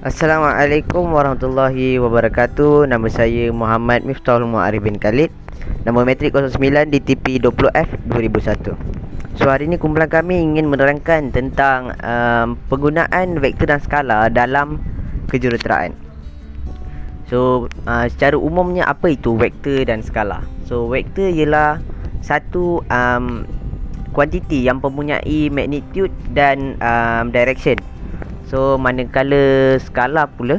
Assalamualaikum warahmatullahi wabarakatuh. Nama saya Muhammad Miftahul Mu'arif bin Khalid. Nombor metrik 09 DTP 20F 2001. So hari ini kumpulan kami ingin menerangkan tentang penggunaan vektor dan skala dalam kejuruteraan. So secara umumnya apa itu vektor dan skala? So vektor ialah satu kuantiti yang mempunyai magnitude dan direction. So manakala skala pula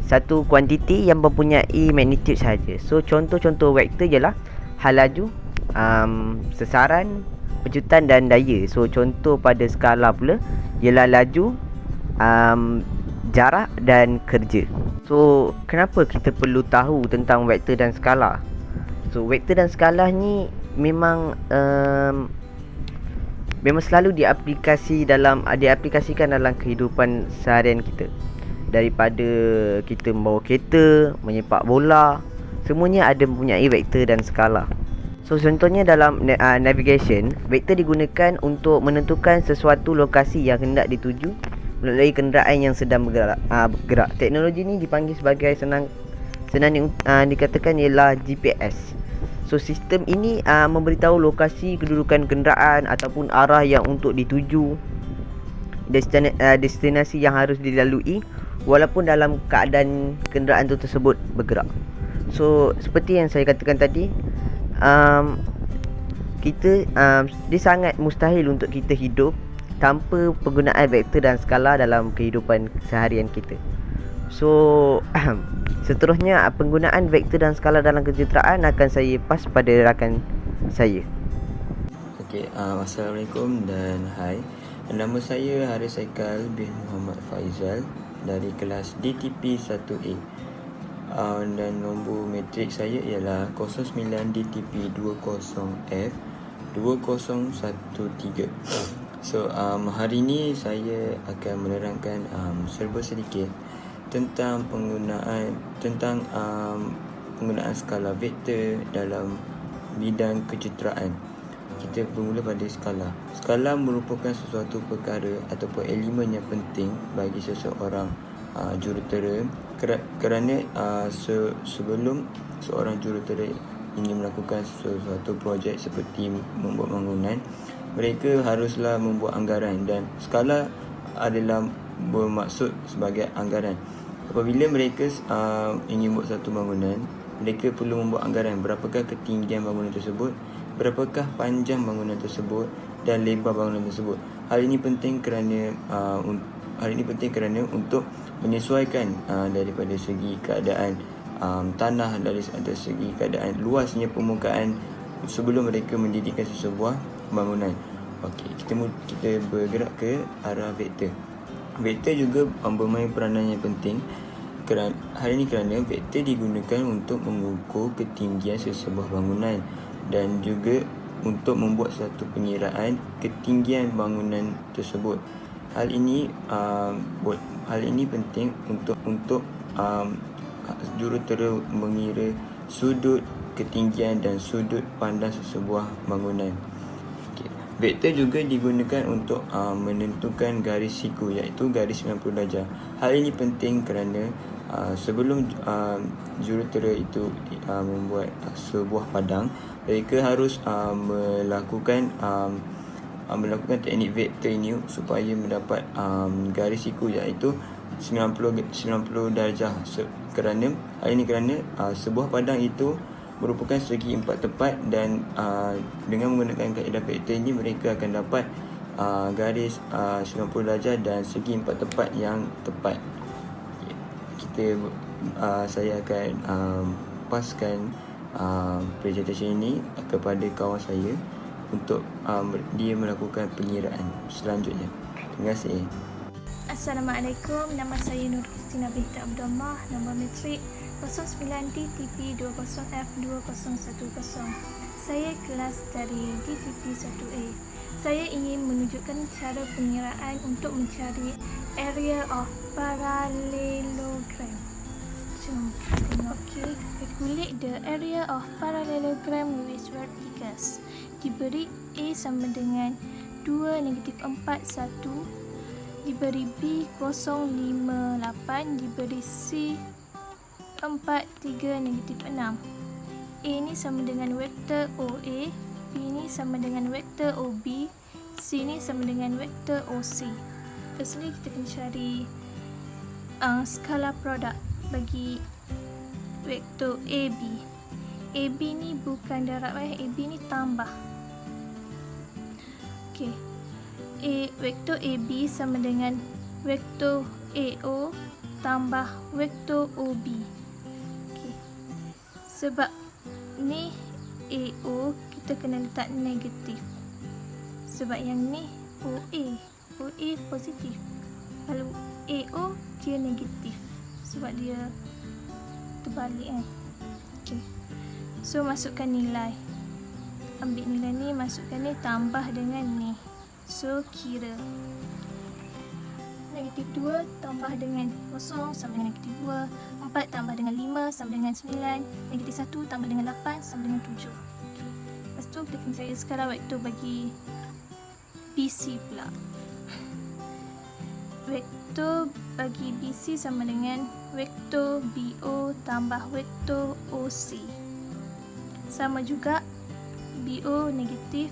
satu kuantiti yang mempunyai magnitude sahaja. So contoh-contoh vektor ialah hal laju, sesaran, pejutan dan daya. So contoh pada skala pula ialah laju, jarak dan kerja. So kenapa kita perlu tahu tentang vektor dan skala? So vektor dan skala ni memang selalu diaplikasikan dalam kehidupan seharian kita. Daripada kita membawa kereta, menyepak bola, semuanya ada mempunyai vektor dan skala. So contohnya dalam navigation, vektor digunakan untuk menentukan sesuatu lokasi yang hendak dituju melalui kenderaan yang sedang bergerak. Teknologi ni dipanggil sebagai senang dikatakan ialah GPS. So sistem ini memberitahu lokasi kedudukan kenderaan ataupun arah yang untuk dituju, destinasi yang harus dilalui walaupun dalam keadaan kenderaan itu tersebut bergerak. So seperti yang saya katakan tadi, dia sangat mustahil untuk kita hidup tanpa penggunaan vektor dan skala dalam kehidupan seharian kita. So seterusnya penggunaan vektor dan skala dalam kejuruteraan akan saya pas pada rakan saya. Okey, Assalamualaikum dan hai. Nama saya Haris Aikal bin Muhammad Faizal dari kelas DTP 1A. Dan nombor metrik saya ialah 09 DTP 20F 2013. So hari ini saya akan menerangkan serba sedikit tentang penggunaan skala vektor dalam bidang kejuruteraan. Kita bermula pada skala. Skala merupakan sesuatu perkara ataupun elemen yang penting bagi seseorang jurutera kerana sebelum seorang jurutera ingin melakukan sesuatu projek seperti membuat bangunan, mereka haruslah membuat anggaran, dan skala adalah bermaksud sebagai anggaran. Apabila mereka ingin buat satu bangunan, mereka perlu membuat anggaran berapakah ketinggian bangunan tersebut, berapakah panjang bangunan tersebut dan lebar bangunan tersebut. Hal ini penting kerana untuk menyesuaikan daripada segi keadaan tanah, dari segi keadaan luasnya permukaan sebelum mereka mendirikan sesebuah bangunan. Okey, kita bergerak ke arah vektor. Vektor juga bermain peranan yang penting kerana vektor digunakan untuk mengukur ketinggian sesebuah bangunan dan juga untuk membuat satu pengiraan ketinggian bangunan tersebut. Hal ini penting untuk jurutera mengira sudut ketinggian dan sudut pandang sesebuah bangunan. Vektor juga digunakan untuk menentukan garis siku, iaitu garis 90 darjah. Hal ini penting kerana sebelum jurutera itu membuat sebuah padang, mereka harus melakukan teknik vektor ini supaya mendapat garis siku, iaitu 90 darjah. Kerana sebuah padang itu merupakan segi empat tepat, dan dengan menggunakan kaedah vektor ini mereka akan dapat garis 90 darjah dan segi empat tepat yang tepat. Saya akan paskan presentation ini kepada kawan saya untuk dia melakukan pengiraan selanjutnya. Terima kasih. Assalamualaikum, nama saya Nur Kristina binti Abdullah, nombor metrik 09 DTP 20F 2010. Saya kelas dari DTP 1A. Saya ingin menunjukkan cara pengiraan untuk mencari area of parallelogram. Jom kita tengok. Okay, calculate the area of parallelogram with verticals. Diberi A sama dengan 2 - 4 1 diberi B 058 diberi C 43 negatif 6. A ni sama dengan vektor OA, B ni sama dengan vektor OB, C ni sama dengan vektor OC. Firstly kita kena cari skala produk bagi vektor AB. AB ni bukan darab, AB ni tambah. Okey. Vektor AB sama dengan vektor AO tambah vektor OB. Okey. Sebab ni AO, kita kena letak negatif. Sebab yang ni OA positif. Kalau AO dia negatif sebab dia terbalik kan. Okey. So masukkan nilai. Ambil nilai ni, masukkan ni, tambah dengan ni. So kira negatif 2 tambah dengan 0 sama dengan negatif 2, 4 tambah dengan 5 sama dengan 9, negatif 1 tambah dengan 8 sama dengan 7. Lepas tu kita kena cari skala vektor bagi BC pula. Vektor bagi BC sama dengan vektor BO tambah vektor OC. Sama juga, BO negatif,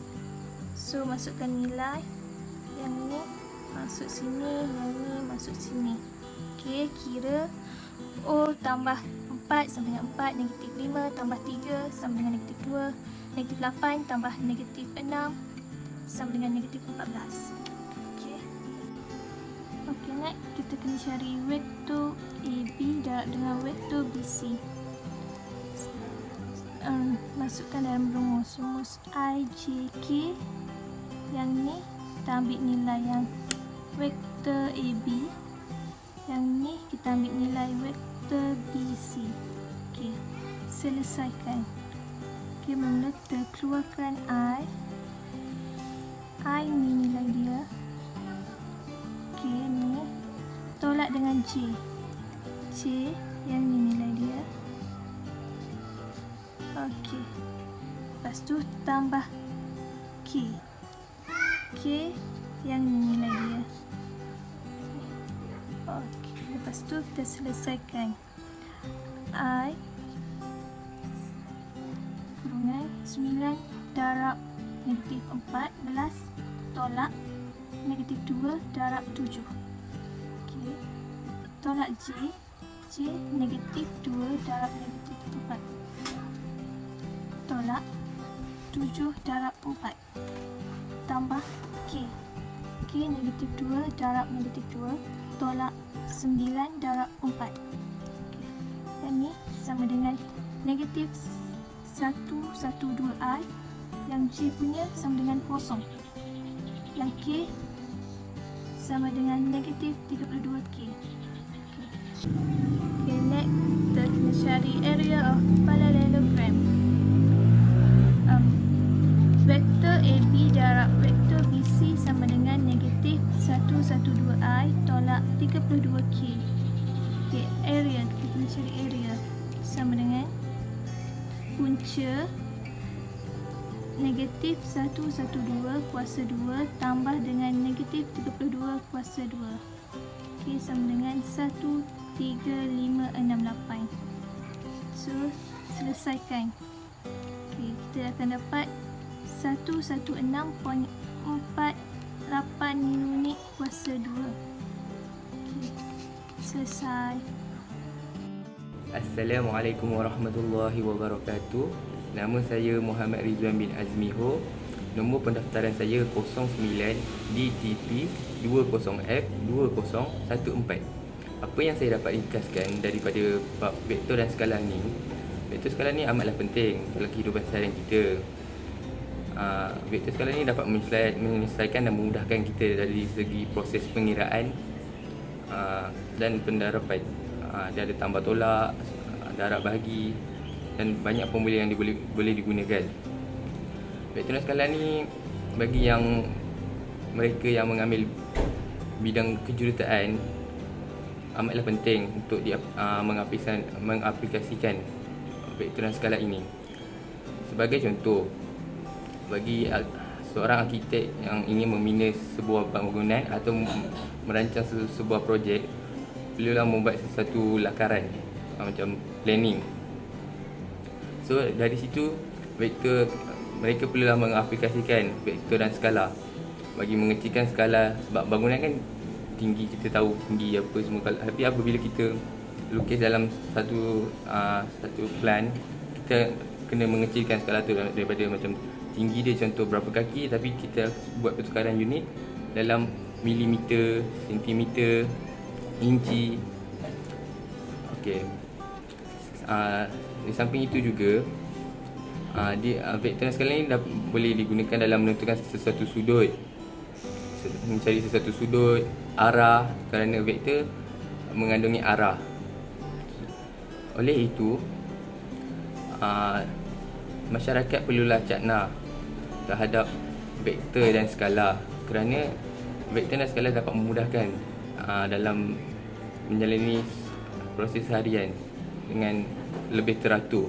so masukkan nilai. Yang ni masuk sini, yang ni masuk sini. Okey, kira O tambah 4 sama dengan 4, negatif 5 tambah 3 sama dengan negatif 2, negatif 8 tambah negatif 6 sama dengan negatif 14. Okey, next kita kena cari vektor AB darab dengan vektor BC. Masukkan dalam rumus I, J, K. Yang ni kita ambil nilai yang vektor AB. Yang ni kita ambil nilai vektor BC. Okey, selesaikan. Okey, mula kita keluarkan I. I ni nilai dia. Okey, ni tolak dengan J. J yang ni nilai dia. Okey. Lepas tu tambah K. K yang ni nilai dia. Okey. Lepas tu kita selesaikan. I kurungan 9 darab negatif 14 tolak negatif 2 darab 7. Okey. Tolak J. J negatif 2 darab negatif 4. Tolak 7 darab 4. Tambah K. K negatif 2 darab negatif 2. Tolak 9 darab 4. Okay. Yang ni sama dengan negatif 112I. Yang J punya sama dengan kosong. Yang K sama dengan negatif 32K. Okay, next kita kena cari area of parallelogram. Vektor AB darab vektor BC sama dengan negatif 112I tolak 32K. Okay, area, kita kena cari area sama dengan punca negatif 112 kuasa 2 tambah dengan negatif 32 kuasa 2. Okay, sama dengan 13568. So, selesaikan. Okay, kita akan dapat 116.48 unit kuasa 2. Okay, selesai. Assalamualaikum warahmatullahi wabarakatuh. Nama saya Muhammad Rizwan bin Azmi Ho. Nombor pendaftaran saya 09 DTP 20F2014. Apa yang saya dapat ringkaskan daripada bab vektor dan skala ni, vektor skala ni amatlah penting dalam kehidupan seharian kita. Vektor skala ni dapat menyelesaikan dan memudahkan kita dari segi proses pengiraan dan pendarapan. Dia ada tambah tolak, darab bahagi dan banyak formula yang boleh digunakan. Vektor dan skala ni bagi yang mereka yang mengambil bidang kejuruteraan amatlah penting untuk mengaplikasikan vektor dan skala ini. Sebagai contoh, bagi seorang arkitek yang ingin membina sebuah bangunan atau merancang sebuah projek, perlulah membuat sesuatu lakaran, macam planning. So dari situ vektor, mereka perlulah mengaplikasikan vektor dan skala bagi mengecilkan skala, sebab bangunan kan tinggi, kita tahu tinggi apa semua, tapi apabila kita lukis dalam satu plan, kita kena mengecilkan skala tu daripada macam tinggi dia contoh berapa kaki, tapi kita buat pertukaran unit dalam milimeter, sentimeter, inci. Okey. Di samping itu juga vektor dan skala ni boleh digunakan dalam menentukan sesuatu sudut, mencari sesuatu sudut, arah, kerana vektor mengandungi arah. Oleh itu, masyarakat perlulah cakna terhadap vektor dan skala, kerana vektor dan skala dapat memudahkan dalam menjalani proses harian dengan lebih teratur.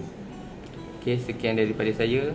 Okey, sekian daripada saya.